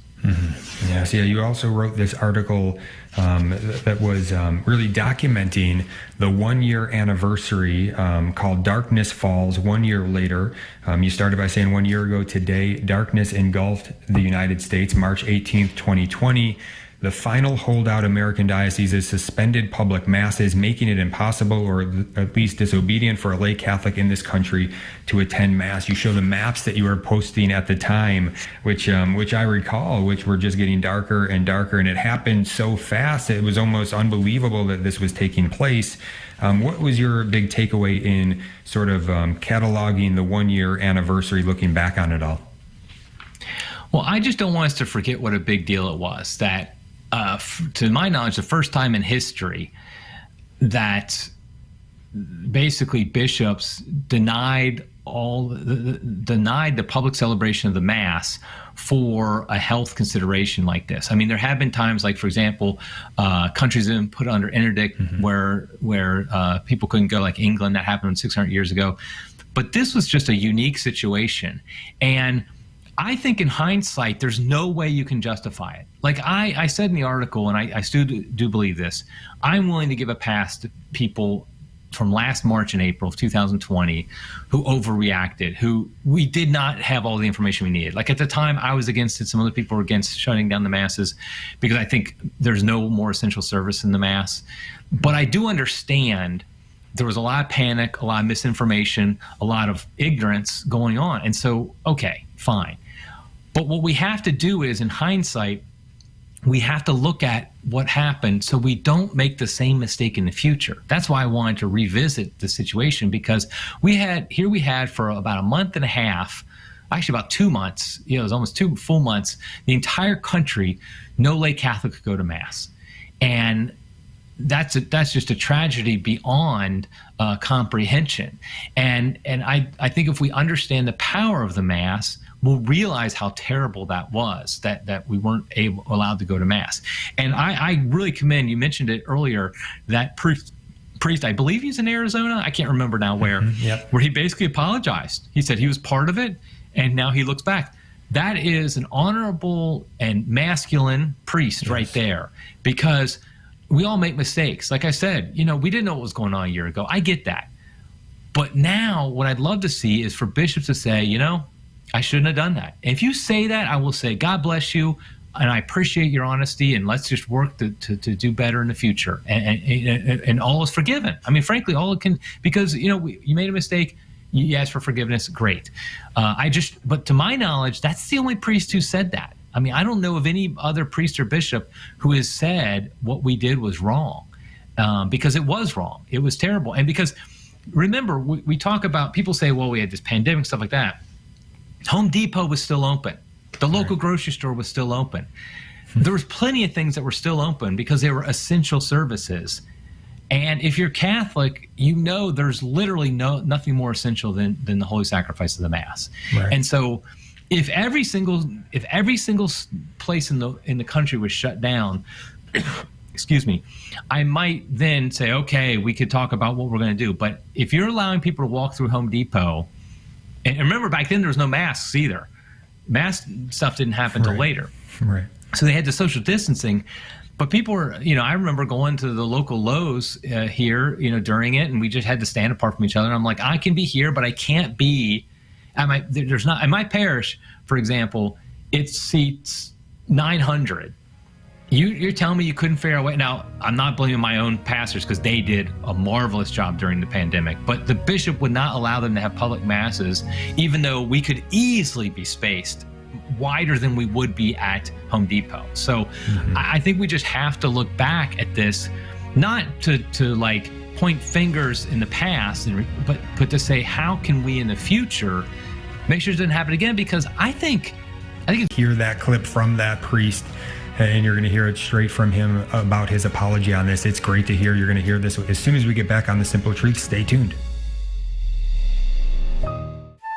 Speaker 4: Yes, yeah. You also wrote this article that was really documenting the 1-year anniversary called "Darkness Falls." 1 year later, you started by saying 1 year ago today, darkness engulfed the United States. March 18th, 2020. The final holdout American diocese has suspended public masses, making it impossible or at least disobedient for a lay Catholic in this country to attend Mass. You show the maps that you were posting at the time, which I recall, which were just getting darker and darker, and it happened so fast. It was almost unbelievable that this was taking place. What was your big takeaway in sort of cataloging the 1 year anniversary, looking back on it all?
Speaker 5: Well, I just don't want us to forget what a big deal it was that, to my knowledge, the first time in history that basically bishops denied the public celebration of the Mass for a health consideration like this. I mean, there have been times, like, for example, countries have been put under interdict where people couldn't go, like England. That happened 600 years ago. But this was just a unique situation. And I think in hindsight, there's no way you can justify it. Like I said in the article, and I still do believe this, I'm willing to give a pass to people from last March and April of 2020 who overreacted, who we did not have all the information we needed. Like at the time, I was against it. Some other people were against shutting down the Masses because I think there's no more essential service in the Mass. But I do understand there was a lot of panic, a lot of misinformation, a lot of ignorance going on. And so, okay, fine. But what we have to do is, in hindsight, we have to look at what happened so we don't make the same mistake in the future. That's why I wanted to revisit the situation, because we had for about a month and a half, actually about 2 months, it was almost 2 full months, the entire country, no lay Catholic could go to Mass. And that's just a tragedy beyond comprehension. And I think if we understand the power of the Mass, we'll realize how terrible that was, that we weren't allowed to go to Mass. And I really commend, you mentioned it earlier, that priest, I believe he's in Arizona, I can't remember now where, where he basically apologized. He said he was part of it, and now he looks back. That is an honorable and masculine priest right there, because we all make mistakes. Like I said, we didn't know what was going on a year ago. I get that. But now what I'd love to see is for bishops to say, I shouldn't have done that. And if you say that, I will say, God bless you, and I appreciate your honesty, and let's just work to do better in the future. And all is forgiven. I mean, frankly, all it can, because, you made a mistake, you asked for forgiveness, great. But to my knowledge, that's the only priest who said that. I mean, I don't know of any other priest or bishop who has said what we did was wrong, because it was wrong. It was terrible. And because, remember, we talk about, people say, well, we had this pandemic, stuff like that. Home Depot was still open. The local grocery store was still open. There was plenty of things that were still open because they were essential services. And if you're Catholic, there's literally nothing more essential than the holy sacrifice of the Mass. Right. And so if every single place in the country was shut down, excuse me, I might then say, okay, we could talk about what we're going to do. But if you're allowing people to walk through Home Depot, and remember, back then there was no masks either. Mask stuff didn't happen until later.
Speaker 4: Right.
Speaker 5: So they had the social distancing. But people were, I remember going to the local Lowe's here, during it, and we just had to stand apart from each other. And I'm like, I can be here, but I can't be at my parish, for example, it seats 900. You're telling me you couldn't figure out a way? Now, I'm not blaming my own pastors because they did a marvelous job during the pandemic, but the bishop would not allow them to have public masses, even though we could easily be spaced wider than we would be at Home Depot. So I think we just have to look back at this, not to like point fingers in the past, but to say, how can we in the future make sure it doesn't happen again? Because I think
Speaker 4: hear that clip from that priest, and you're going to hear it straight from him about his apology on this. It's great to hear. You're going to hear this as soon as we get back on The Simple Truth. Stay tuned.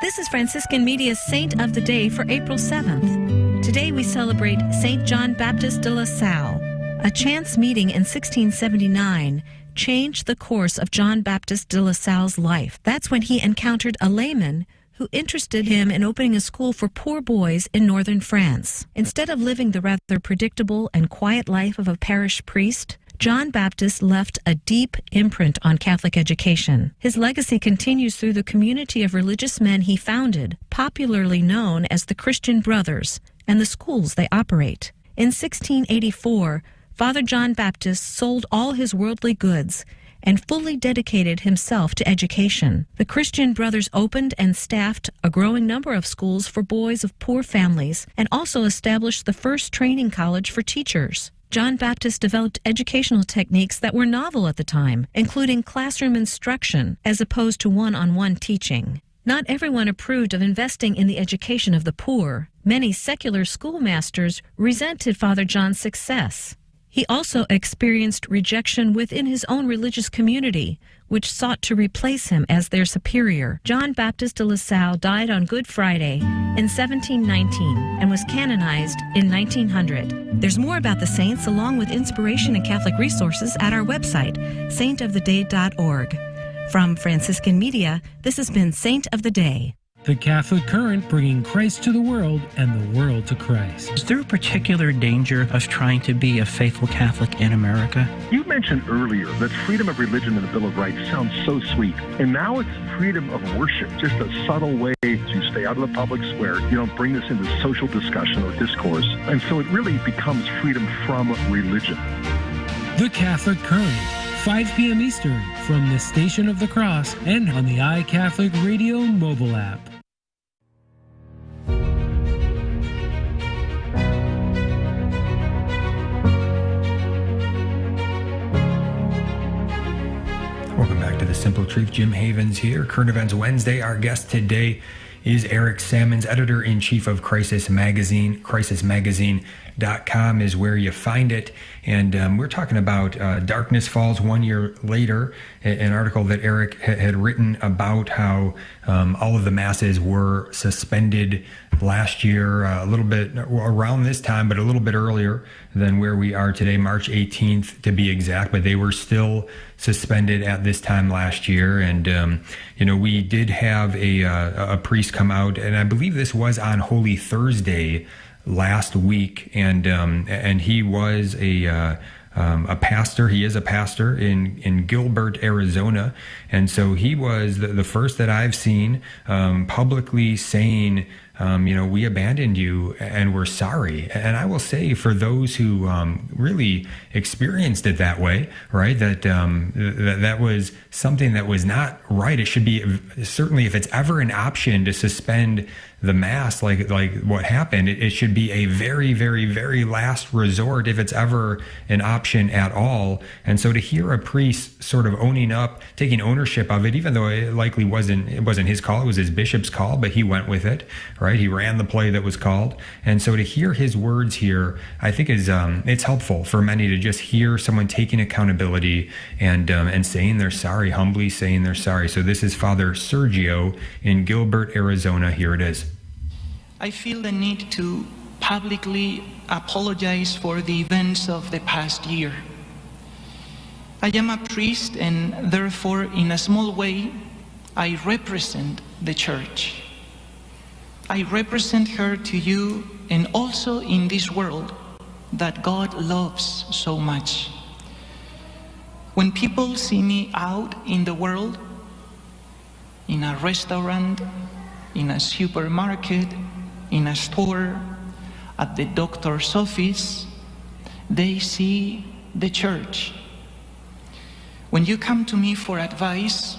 Speaker 12: This is Franciscan Media's Saint of the Day for April 7th. Today we celebrate Saint John Baptist de La Salle. A chance meeting in 1679 changed the course of John Baptist de La Salle's life. That's when he encountered a layman who interested him in opening a school for poor boys in northern France. Instead of living the rather predictable and quiet life of a parish priest, John Baptist left a deep imprint on Catholic education. His legacy continues through the community of religious men he founded, popularly known as the Christian Brothers, and the schools they operate. In 1684, Father John Baptist sold all his worldly goods and fully dedicated himself to education. The Christian Brothers opened and staffed a growing number of schools for boys of poor families and also established the first training college for teachers. John Baptist developed educational techniques that were novel at the time, including classroom instruction as opposed to one-on-one teaching. Not everyone approved of investing in the education of the poor. Many secular schoolmasters resented Father John's success. He also experienced rejection within his own religious community, which sought to replace him as their superior. John Baptist de La Salle died on Good Friday in 1719 and was canonized in 1900. There's more about the saints along with inspiration and Catholic resources at our website, saintoftheday.org. From Franciscan Media, this has been Saint of the Day.
Speaker 13: The Catholic Current, bringing Christ to the world and the world to Christ.
Speaker 14: Is there a particular danger of trying to be a faithful Catholic in America?
Speaker 15: You mentioned earlier that freedom of religion in the Bill of Rights sounds so sweet. And now it's freedom of worship, just a subtle way to stay out of the public square. You don't bring this into social discussion or discourse. And so it really becomes freedom from religion.
Speaker 13: The Catholic Current, 5 p.m. Eastern, from the Station of the Cross and on the iCatholic Radio mobile app.
Speaker 4: Welcome back to The Simple Truth. Jim Havens here. Current Events Wednesday. Our guest today is Eric Sammons, editor-in-chief of Crisis Magazine. CrisisMagazine.com is where you find it. And we're talking about Darkness Falls 1 year later, an article that Eric had written about how all of the masses were suspended last year, a little bit around this time, but a little bit earlier than where we are today, March 18th to be exact, but they were still suspended at this time last year. And, we did have a priest come out, and I believe this was on Holy Thursday last week, and he was a pastor. He is a pastor in Gilbert, Arizona, and so he was the first that I've seen publicly saying, we abandoned you and we're sorry. And I will say, for those who really experienced it that way, right, that was something that was not right. It should be, certainly, if it's ever an option to suspend the Mass, like what happened, it should be a very, very, very last resort if it's ever an option at all. And so to hear a priest sort of owning up, taking ownership of it, even though it likely wasn't his call, it was his bishop's call, but he went with it, right? He ran the play that was called. And so to hear his words here, I think is it's helpful for many to just hear someone taking accountability and saying they're sorry, humbly saying they're sorry. So this is Father Sergio in Gilbert, Arizona. Here it is.
Speaker 16: I feel the need to publicly apologize for the events of the past year. I am a priest, and therefore, in a small way, I represent the Church. I represent her to you and also in this world that God loves so much. When people see me out in the world, in a restaurant, in a supermarket, in a store, at the doctor's office, they see the Church. When you come to me for advice,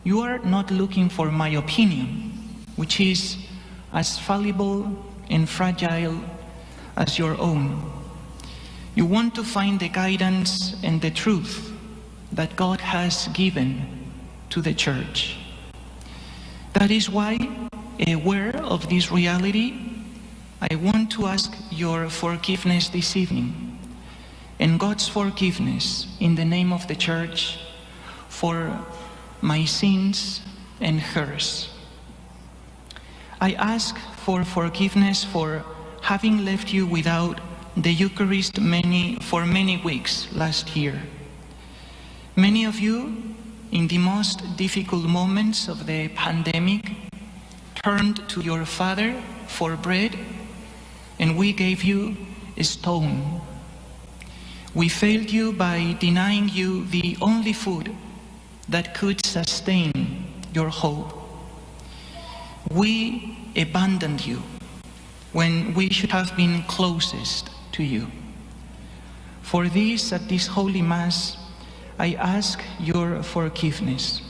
Speaker 16: you are not looking for my opinion, which is as fallible and fragile as your own. You want to find the guidance and the truth. that God has given to the church. That is why, aware of this reality, I want to ask your forgiveness this evening, and God's forgiveness in the name of the church for my sins and hers. I ask for forgiveness for having left you without the Eucharist for many weeks last year. Many of you, in the most difficult moments of the pandemic, turned to your Father for bread, and we gave you a stone. We failed you by denying you the only food that could sustain your hope. We abandoned you when we should have been closest to you. For this, at this Holy Mass, I ask your forgiveness.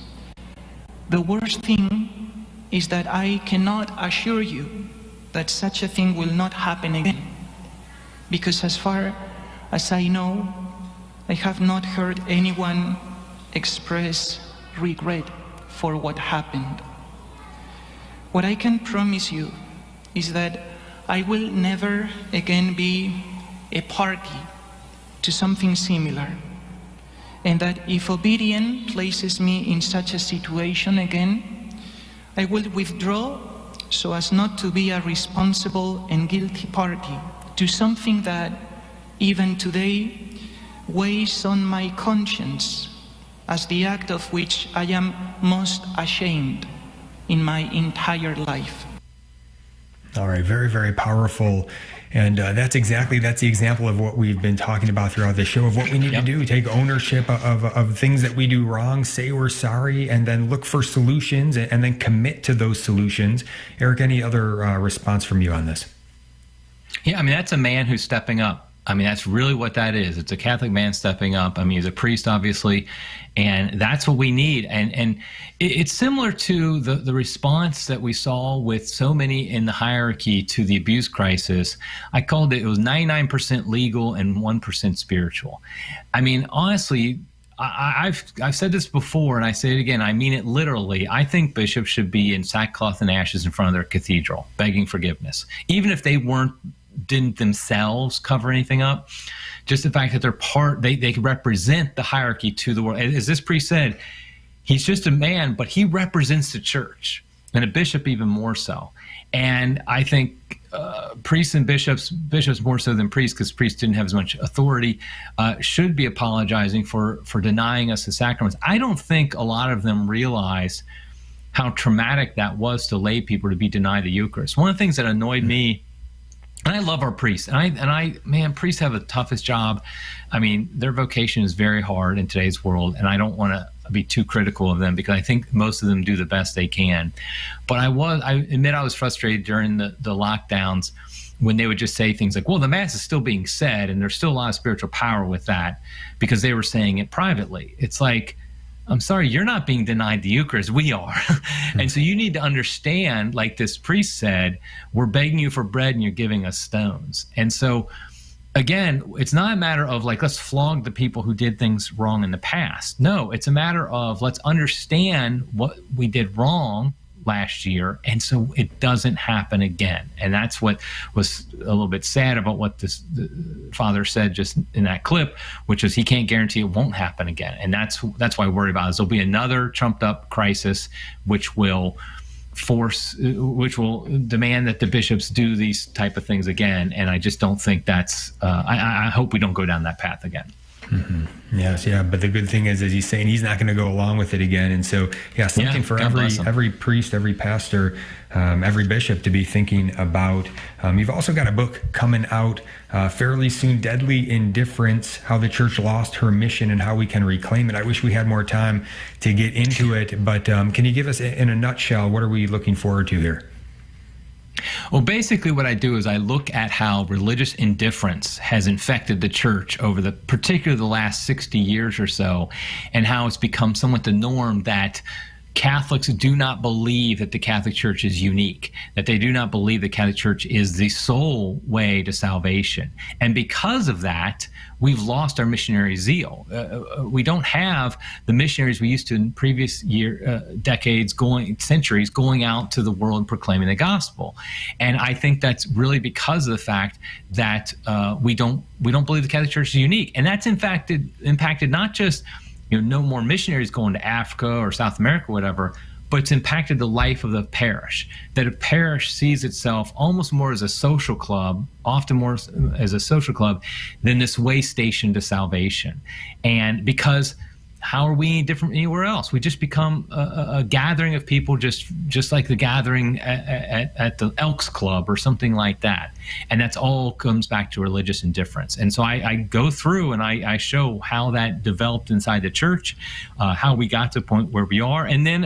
Speaker 16: The worst thing is that I cannot assure you that such a thing will not happen again, because as far as I know, I have not heard anyone express regret for what happened. What I can promise you is that I will never again be a party to something similar, and that if obedience places me in such a situation again, I will withdraw so as not to be a responsible and guilty party to something that even today weighs on my conscience as the act of which I am most ashamed in my entire life.
Speaker 4: All right, very, very powerful. And that's the example of what we've been talking about throughout the show, of what we need to do: take ownership of things that we do wrong, say we're sorry, and then look for solutions, and then commit to those solutions. Eric, any other response from you on this?
Speaker 5: Yeah, I mean, that's a man who's stepping up. I mean, that's really what that is. It's a Catholic man stepping up. I mean, he's a priest, obviously, and that's what we need. And it's similar to the response that we saw with so many in the hierarchy to the abuse crisis. I called it was 99% legal and 1% spiritual. I mean, honestly, I've said this before, and I say it again. I mean it literally. I think bishops should be in sackcloth and ashes in front of their cathedral, begging forgiveness, even if they didn't themselves cover anything up. Just the fact that they represent the hierarchy to the world. As this priest said, he's just a man, but he represents the church, and a bishop even more so. And I think priests and bishops more so than priests, because priests didn't have as much authority, should be apologizing for denying us the sacraments. I don't think a lot of them realize how traumatic that was to lay people to be denied the Eucharist. One of the things that annoyed me, and I love our priests, man, priests have the toughest job. I mean, their vocation is very hard in today's world, and I don't want to be too critical of them because I think most of them do the best they can. But I admit I was frustrated during the lockdowns when they would just say things like, well, the Mass is still being said, and there's still a lot of spiritual power with that, because they were saying it privately. It's like, I'm sorry, you're not being denied the Eucharist, we are. And so you need to understand, like this priest said, we're begging you for bread and you're giving us stones. And so, again, it's not a matter of like, let's flog the people who did things wrong in the past. No, it's a matter of let's understand what we did wrong last year, and so it doesn't happen again. And that's what was a little bit sad about what the father said just in that clip, which is he can't guarantee it won't happen again. And that's why I worry about it. There'll be another trumped up crisis which will demand that the bishops do these type of things again. And I just don't think that's I hope we don't go down that path again.
Speaker 4: Mm-hmm. Yes, yeah. But the good thing is he's saying he's not going to go along with it again. And so, something for every priest, every pastor, every bishop to be thinking about. You've also got a book coming out fairly soon, Deadly Indifference, How the Church Lost Her Mission and How We Can Reclaim It. I wish we had more time to get into it, but can you give us, in a nutshell, what are we looking forward to here?
Speaker 5: Well, basically what I do is I look at how religious indifference has infected the church over particularly the last 60 years or so, and how it's become somewhat the norm that Catholics do not believe that the Catholic Church is unique, that they do not believe the Catholic Church is the sole way to salvation. And because of that, we've lost our missionary zeal. We don't have the missionaries we used to in previous decades, centuries, going out to the world and proclaiming the gospel. And I think that's really because of the fact that we don't believe the Catholic Church is unique. And that's impacted not just no more missionaries going to Africa or South America or whatever, but it's impacted the life of the parish. That a parish sees itself almost more as a social club, often more as a social club, than this way station to salvation. And because how are we any different anywhere else? We just become a gathering of people, just like the gathering at the Elks Club or something like that. And that's all comes back to religious indifference. And so I go through and I show how that developed inside the church, how we got to the point where we are. And then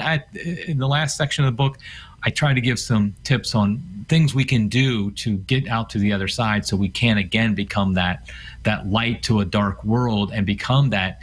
Speaker 5: in the last section of the book, I try to give some tips on things we can do to get out to the other side so we can again become that light to a dark world and become that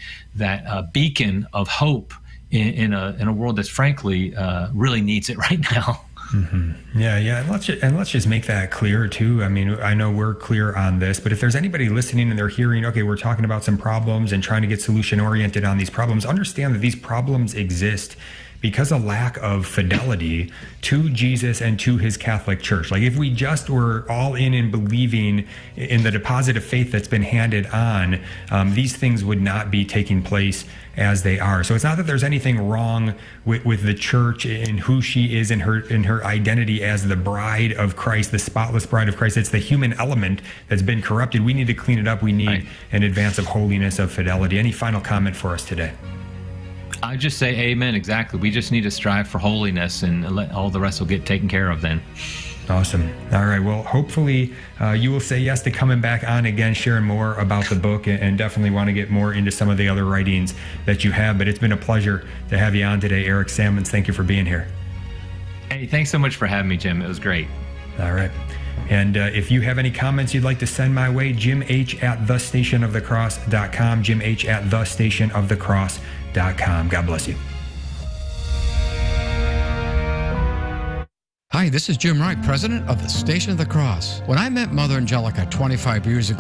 Speaker 5: beacon of hope in a world that's frankly really needs it right now.
Speaker 4: Mm-hmm. Yeah. And let's just make that clear too. I mean, I know we're clear on this, but if there's anybody listening and they're hearing, okay, we're talking about some problems and trying to get solution oriented on these problems, understand that these problems exist because of lack of fidelity to Jesus and to his Catholic Church. Like if we just were all in and believing in the deposit of faith that's been handed on, these things would not be taking place as they are. So it's not that there's anything wrong with the church and who she is in her identity as the bride of Christ, the spotless bride of Christ. It's the human element that's been corrupted. We need to clean it up. We need an advance of holiness, of fidelity. Any final comment for us today?
Speaker 5: I just say amen, exactly. We just need to strive for holiness and let all the rest will get taken care of then.
Speaker 4: Awesome. All right. Well, hopefully you will say yes to coming back on again, sharing more about the book, and definitely want to get more into some of the other writings that you have. But it's been a pleasure to have you on today, Eric Sammons. Thank you for being here.
Speaker 5: Hey, thanks so much for having me, Jim. It was great.
Speaker 4: All right. And if you have any comments you'd like to send my way, jimh@thestationofthecross.com, jimh@thestationofthecross.com. God bless you.
Speaker 17: Hi, this is Jim Wright, president of the Station of the Cross. When I met Mother Angelica 25 years ago,